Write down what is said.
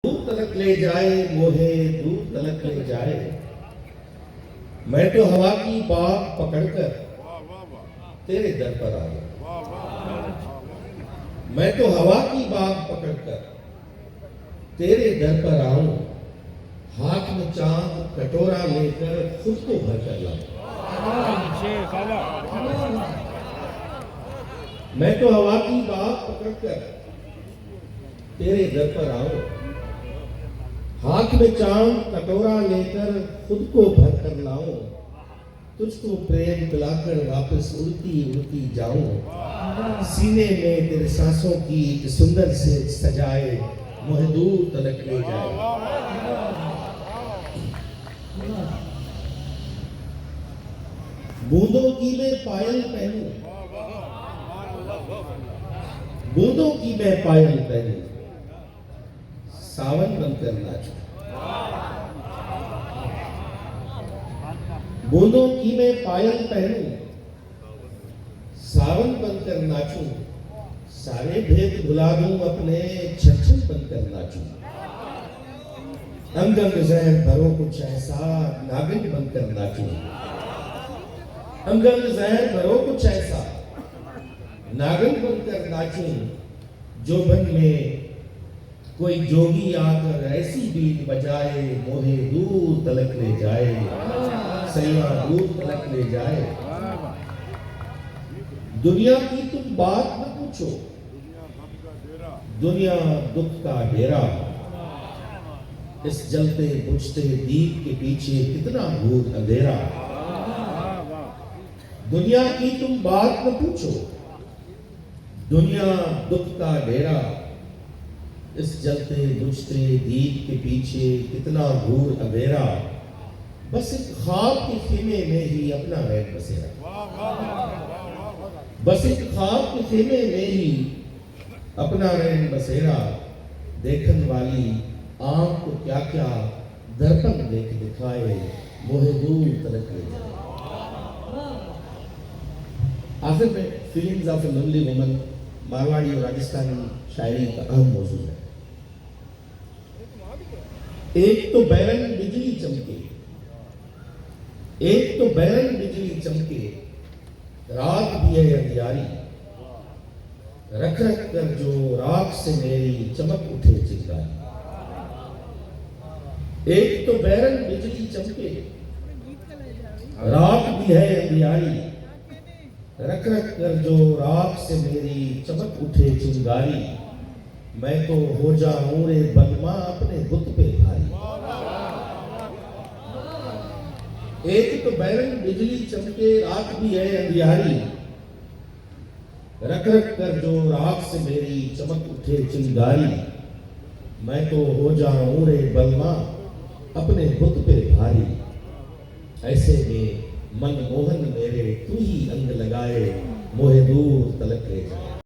दूर तलक ले जाए मोहे, दूर तलक ले जाए। मैं तो हवा की बाग पकड़कर तेरे दर पर आऊं। मैं तो हवा की बाग पकड़कर तेरे दर पर आऊं। हाथ में चांद कटोरा लेकर खुद को भर कर लाऊं। मैं तो हवा की बाग पकड़कर तेरे दर पर आऊं। हाथ में चांद कटोरा लेकर खुद को भर कर लाऊं। तुझको प्रेम पिलाकर वापस उड़ती उड़ती जाऊं। सीने में तेरे सांसों की एक सुंदर से सजाए मोहे दूर तलक ले जाए। बूंदों की मैं पायल पहनूं, बूंदों की मैं पायल पहनूं, सावन बनकर नाचूं। बूंदों की मैं पायल पहनूं, सावन बनकर नाचूं। सारे भेद भुला दूं, अपने छछन बनकर नाचूं। अंग अंग जहर भरो कुछ ऐसा, नागिन बनकर नाचूं। अंग अंग जहर भरो कुछ ऐसा, नागिन बनकर नाचूं। जोबन में कोई जोगी आकर ऐसी बीट बजाए मोहे दूर तलक ले जाए। सैया दूर तलक ले जाए। दुनिया की तुम बात न पूछो, दुनिया दुख का डेरा। इस जलते बुझते दीप के पीछे कितना घोर अंधेरा। दुनिया की तुम बात न पूछो, दुनिया दुख का डेरा। इस जलते बुझते दीप के पीछे कितना घोर अंधेरा। बस एक ख्वाब के खेमे में ही अपना रैन बसेरा। बस एक ख्वाब के खेमे में ही अपना रैन बसेरा। देखन वाली आंख को क्या क्या दर्पण देख दिखाए मोहे दूर तलक ले जाए। आखिर में feelings of a lonely woman Marwari और राजस्थानी शायरी का अहम मौजू है। एक तो बैरन बिजली चमके, एक तो बैरन बिजली चमके, रात भी है अंधियारी। रख रख कर जो राख से मेरी चमक उठे चिंगारी। एक तो बैरन बिजली चमके, रात भी है अंधियारी। रख रख कर जो राख से मेरी चमक उठे चिंगारी। मैं तो हो जाऊं रे बनमा अपने बुत पे भारी। एक तो बैरन बिजली चमके, रात भी है अंधियारी। रख रख कर जो राख से मेरी चमक उठे चिंगारी। मैं तो हो जाऊं रे बलमा अपने बुत पे भारी। ऐसे में मनमोहन मेरे तू ही अंग लगाए मोहे दूर तलक ले जाए।